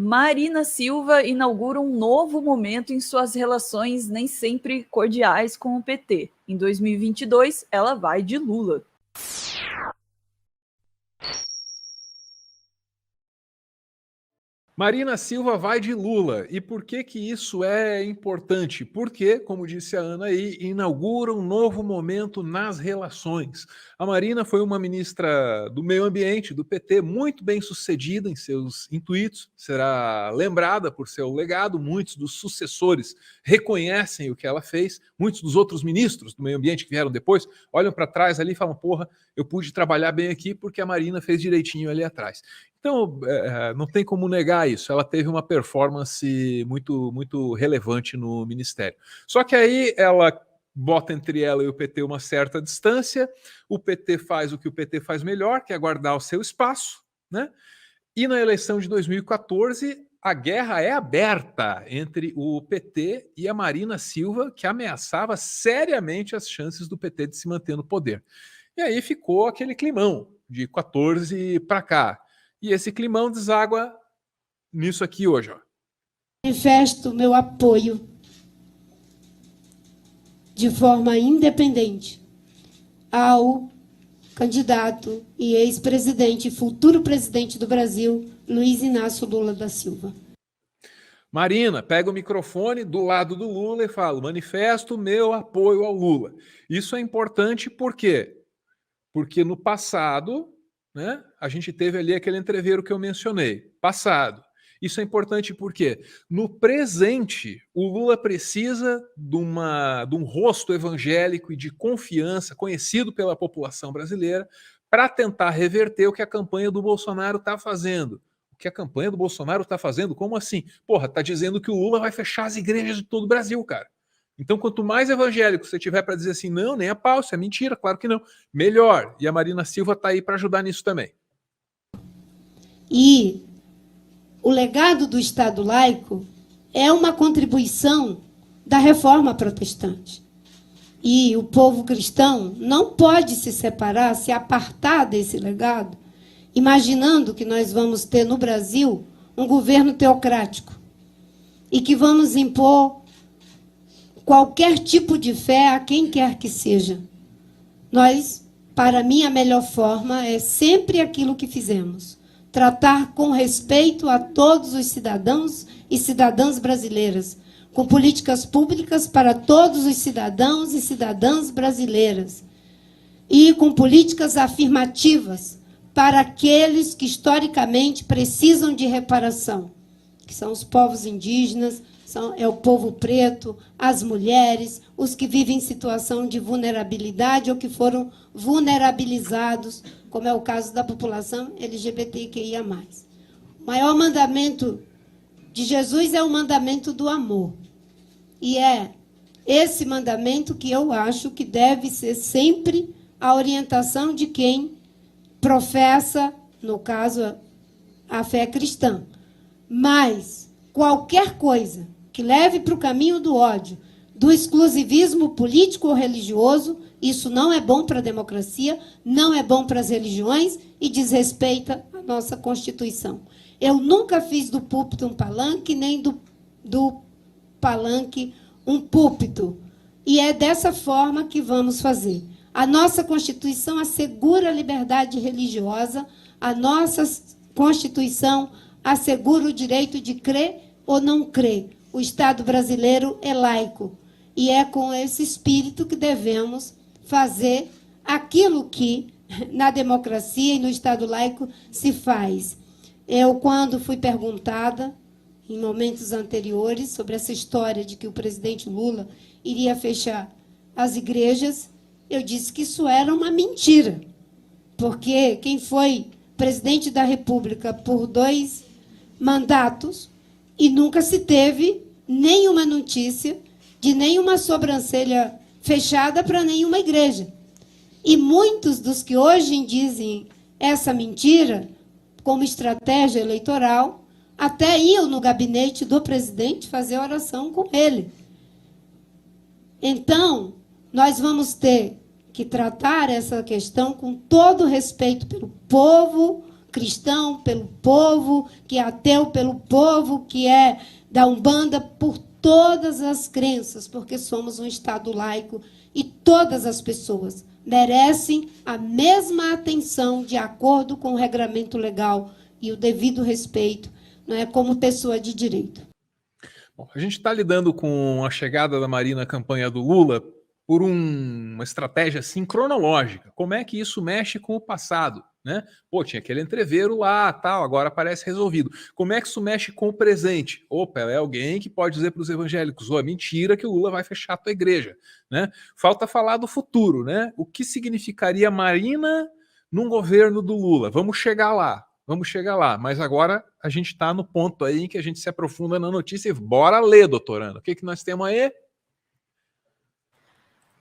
Marina Silva inaugura um novo momento em suas relações nem sempre cordiais com o PT. Em 2022, ela vai de Lula. Marina Silva vai de Lula. E por que que isso é importante? Porque, como disse a Ana aí, inaugura um novo momento nas relações. A Marina foi uma ministra do meio ambiente, do PT, muito bem sucedida em seus intuitos, será lembrada por seu legado, muitos dos sucessores reconhecem o que ela fez, muitos dos outros ministros do meio ambiente que vieram depois, olham para trás ali e falam, porra, eu pude trabalhar bem aqui porque a Marina fez direitinho ali atrás. Então, não tem como negar isso. Ela teve uma performance muito relevante no ministério. Só que aí ela bota entre ela e o PT uma certa distância, o PT faz o que o PT faz melhor, que é guardar o seu espaço, né? E na eleição de 2014, a guerra é aberta entre o PT e a Marina Silva, que ameaçava seriamente as chances do PT de se manter no poder. E aí ficou aquele climão de 14 para cá. E esse climão deságua nisso aqui hoje. Ó. Manifesto meu apoio de forma independente ao candidato e ex-presidente, futuro presidente do Brasil, Luiz Inácio Lula da Silva. Marina, pega o microfone do lado do Lula e fala, manifesto meu apoio ao Lula. Isso é importante por quê? Porque no passado, né, a gente teve ali aquele entreveiro que eu mencionei. Passado. Isso é importante porque no presente o Lula precisa de um rosto evangélico e de confiança conhecido pela população brasileira para tentar reverter o que a campanha do Bolsonaro está fazendo. O que a campanha do Bolsonaro está fazendo? Como assim? Porra, tá dizendo que o Lula vai fechar as igrejas de todo o Brasil, cara. Então, quanto mais evangélico você tiver para dizer assim, não, nem a pau, isso é mentira, claro que não, melhor. E a Marina Silva está aí para ajudar nisso também. E o legado do Estado laico é uma contribuição da reforma protestante. E o povo cristão não pode se separar, se apartar desse legado, imaginando que nós vamos ter no Brasil um governo teocrático e que vamos impor qualquer tipo de fé a quem quer que seja. Nós, para mim, a melhor forma é sempre aquilo que fizemos. Tratar com respeito a todos os cidadãos e cidadãs brasileiras, com políticas públicas para todos os cidadãos e cidadãs brasileiras, e com políticas afirmativas para aqueles que historicamente precisam de reparação, que são os povos indígenas, é o povo preto, as mulheres, os que vivem em situação de vulnerabilidade ou que foram vulnerabilizados, como é o caso da população LGBTQIA+. O maior mandamento de Jesus é o mandamento do amor. E é esse mandamento que eu acho que deve ser sempre a orientação de quem professa, no caso, a fé cristã. Mas qualquer coisa que leve para o caminho do ódio, do exclusivismo político ou religioso, isso não é bom para a democracia, não é bom para as religiões e desrespeita a nossa Constituição. Eu nunca fiz do púlpito um palanque, nem do palanque um púlpito. E é dessa forma que vamos fazer. A nossa Constituição assegura a liberdade religiosa, a nossa Constituição assegura o direito de crer ou não crer. O Estado brasileiro é laico. E é com esse espírito que devemos fazer aquilo que, na democracia e no Estado laico, se faz. Eu, quando fui perguntada, em momentos anteriores, sobre essa história de que o presidente Lula iria fechar as igrejas, eu disse que isso era uma mentira. Porque quem foi presidente da República por 2 mandatos e nunca se teve nenhuma notícia de nenhuma sobrancelha fechada para nenhuma igreja. E muitos dos que hoje dizem essa mentira como estratégia eleitoral até iam no gabinete do presidente fazer oração com ele. Então, nós vamos ter que tratar essa questão com todo respeito pelo povo cristão pelo povo, que é ateu pelo povo, que é da Umbanda, por todas as crenças, porque somos um Estado laico e todas as pessoas merecem a mesma atenção de acordo com o regramento legal e o devido respeito, não é, como pessoa de direito. Bom, a gente está lidando com a chegada da Marina à campanha do Lula por uma estratégia assim cronológica. Como é que isso mexe com o passado? Né? Pô, tinha aquele entreveiro lá, tal, agora parece resolvido. Como é que isso mexe com o presente? Opa, ela é alguém que pode dizer para os evangélicos, é mentira que o Lula vai fechar a tua igreja. Né? Falta falar do futuro, né? O que significaria Marina num governo do Lula? Vamos chegar lá. Vamos chegar lá, mas agora a gente está no ponto aí em que a gente se aprofunda na notícia e bora ler, doutorando. O que nós temos aí?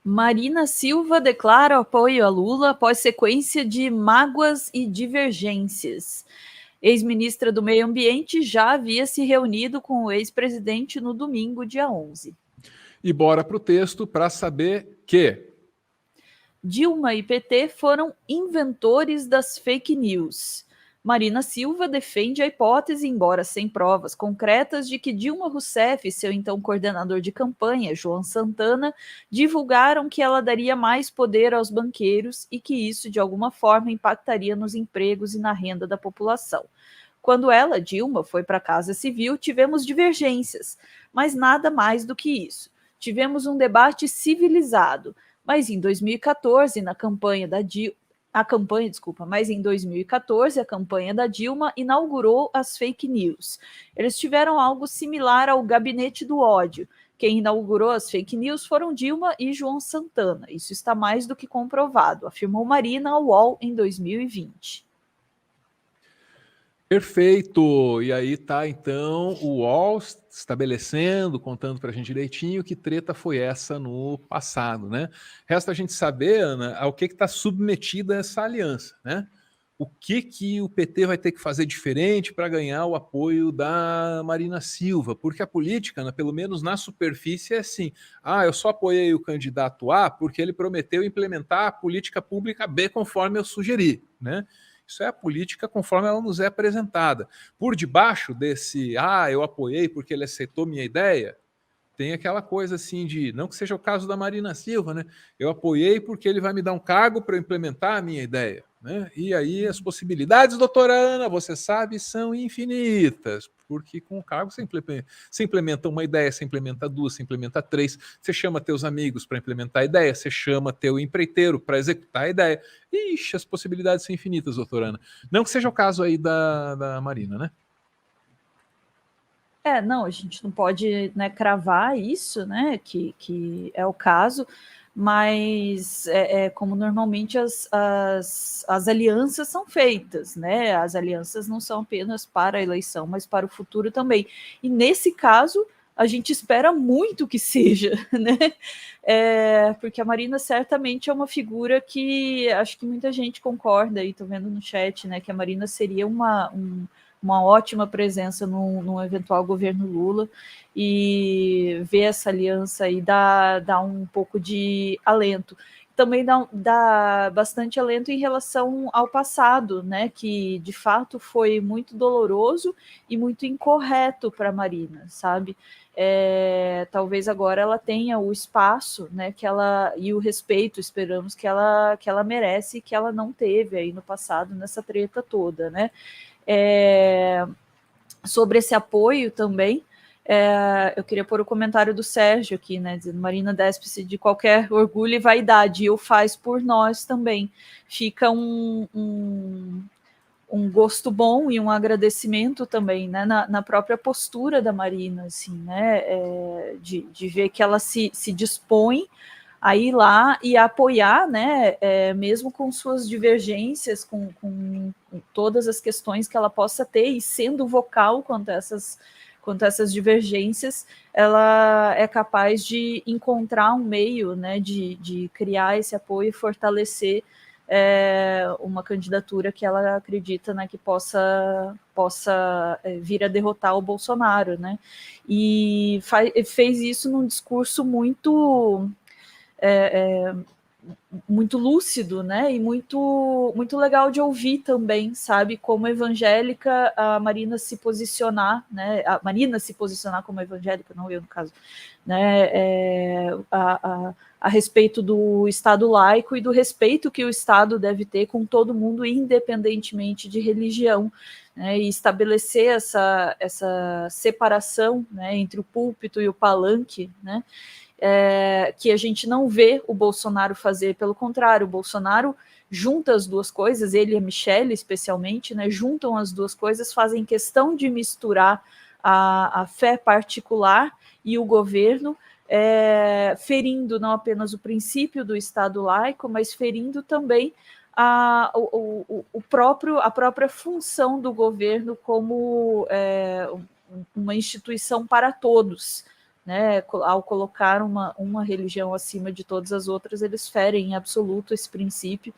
Marina Silva declara apoio a Lula após sequência de mágoas e divergências. Ex-ministra do Meio Ambiente já havia se reunido com o ex-presidente no domingo, dia 11. E bora para o texto para saber que Dilma e PT foram inventores das fake news. Marina Silva defende a hipótese, embora sem provas concretas, de que Dilma Rousseff e seu então coordenador de campanha, João Santana, divulgaram que ela daria mais poder aos banqueiros e que isso, de alguma forma, impactaria nos empregos e na renda da população. Quando ela, Dilma, foi para a Casa Civil, tivemos divergências, mas nada mais do que isso. Tivemos um debate civilizado, mas em 2014, a campanha da Dilma inaugurou as fake news. Eles tiveram algo similar ao gabinete do ódio. Quem inaugurou as fake news foram Dilma e João Santana. Isso está mais do que comprovado, afirmou Marina ao UOL em 2020. Perfeito! E aí tá, então, o UOL estabelecendo, contando para a gente direitinho que treta foi essa no passado, né? Resta a gente saber, Ana, ao que está submetida essa aliança, né? O que o PT vai ter que fazer diferente para ganhar o apoio da Marina Silva? Porque a política, né, pelo menos na superfície, é assim: eu só apoiei o candidato A porque ele prometeu implementar a política pública B conforme eu sugeri, né? Isso é a política conforme ela nos é apresentada. Por debaixo desse, eu apoiei porque ele aceitou minha ideia, tem aquela coisa assim de, não que seja o caso da Marina Silva, né? Eu apoiei porque ele vai me dar um cargo para eu implementar a minha ideia. Né? E aí as possibilidades, doutora Ana, você sabe, são infinitas, porque com o cargo você implementa uma ideia, você implementa duas, você implementa três, você chama teus amigos para implementar a ideia, você chama teu empreiteiro para executar a ideia. Ixi, as possibilidades são infinitas, doutora Ana. Não que seja o caso aí da Marina, né? Não, a gente não pode, né, cravar isso, né, que é o caso, mas como normalmente as alianças são feitas, né? As alianças não são apenas para a eleição, mas para o futuro também. E nesse caso, a gente espera muito que seja, né? Porque a Marina certamente é uma figura que acho que muita gente concorda, e estou vendo no chat, né, que a Marina seria uma ótima presença num eventual governo Lula, e ver essa aliança aí dá um pouco de alento. Também dá bastante alento em relação ao passado, né, que de fato foi muito doloroso e muito incorreto para a Marina, sabe? Talvez agora ela tenha o espaço, né, e o respeito, esperamos, que ela merece, que ela não teve aí no passado nessa treta toda, né? Sobre esse apoio também, eu queria pôr o comentário do Sérgio aqui, né, dizendo: Marina despe-se de qualquer orgulho e vaidade, e o faz por nós também. Fica um gosto bom e um agradecimento também, né, na própria postura da Marina, assim, né, de ver que ela se dispõe a ir lá e a apoiar, né, mesmo com suas divergências, com todas as questões que ela possa ter, e sendo vocal quanto a essas divergências, ela é capaz de encontrar um meio, né, de criar esse apoio e fortalecer uma candidatura que ela acredita, né, que possa vir a derrotar o Bolsonaro, né? E fez isso num discurso muito muito lúcido, né? E muito, muito legal de ouvir também, sabe? Como evangélica, a Marina se posicionar, né? A Marina se posicionar como evangélica, não eu, no caso, né? A respeito do Estado laico e do respeito que o Estado deve ter com todo mundo, independentemente de religião, né? E estabelecer essa separação, né, entre o púlpito e o palanque, né? Que a gente não vê o Bolsonaro fazer, pelo contrário, o Bolsonaro junta as duas coisas, ele e a Michelle especialmente, né, juntam as duas coisas, fazem questão de misturar a fé particular e o governo, ferindo não apenas o princípio do Estado laico, mas ferindo também a própria função do governo como uma instituição para todos. Né, ao colocar uma religião acima de todas as outras, eles ferem em absoluto esse princípio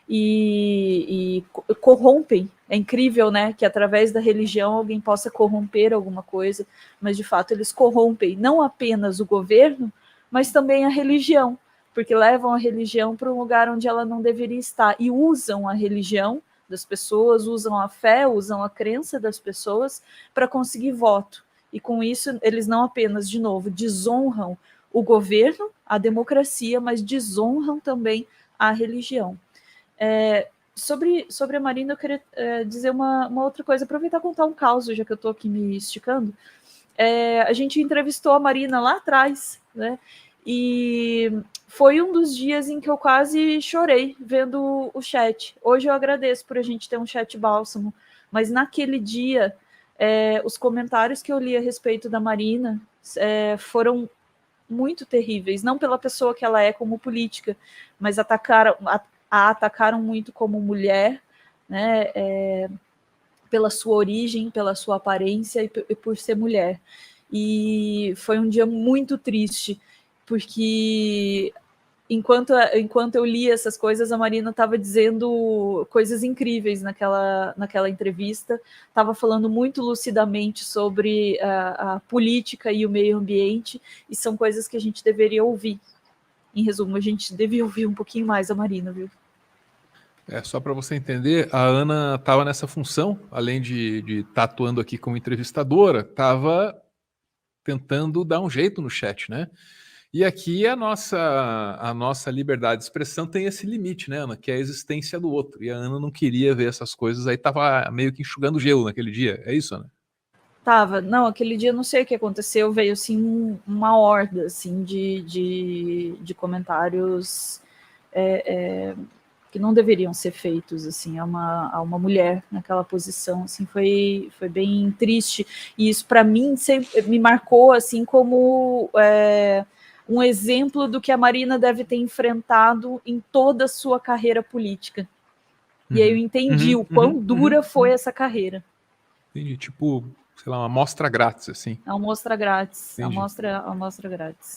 e corrompem. É incrível, né, que através da religião alguém possa corromper alguma coisa, mas de fato eles corrompem não apenas o governo, mas também a religião, porque levam a religião para um lugar onde ela não deveria estar e usam a religião das pessoas, usam a fé, usam a crença das pessoas para conseguir voto. E com isso, eles não apenas, de novo, desonram o governo, a democracia, mas desonram também a religião. Sobre a Marina, eu queria dizer uma outra coisa, aproveitar e contar um caos, já que eu estou aqui me esticando. A gente entrevistou a Marina lá atrás, né? E foi um dos dias em que eu quase chorei vendo o chat. Hoje eu agradeço por a gente ter um chat bálsamo, mas naquele dia... os comentários que eu li a respeito da Marina foram muito terríveis, não pela pessoa que ela é como política, mas atacaram muito como mulher, né, pela sua origem, pela sua aparência e por ser mulher. E foi um dia muito triste, porque enquanto eu li essas coisas, a Marina estava dizendo coisas incríveis naquela entrevista, estava falando muito lucidamente sobre a política e o meio ambiente, e são coisas que a gente deveria ouvir. Em resumo, a gente devia ouvir um pouquinho mais a Marina, viu? Só para você entender, a Ana estava nessa função, além de estar atuando aqui como entrevistadora, estava tentando dar um jeito no chat, né? E aqui a nossa liberdade de expressão tem esse limite, né, Ana? Que é a existência do outro. E a Ana não queria ver essas coisas, aí estava meio que enxugando gelo naquele dia. É isso, Ana? Tava. Não, aquele dia não sei o que aconteceu, veio assim uma horda assim, de comentários que não deveriam ser feitos assim, a uma mulher naquela posição, assim, foi bem triste. E isso para mim sempre me marcou assim como um exemplo do que a Marina deve ter enfrentado em toda a sua carreira política. E aí eu entendi o quão dura foi essa carreira. Entendi, tipo, sei lá, uma amostra grátis, assim. Amostra grátis. Entendi. Amostra grátis.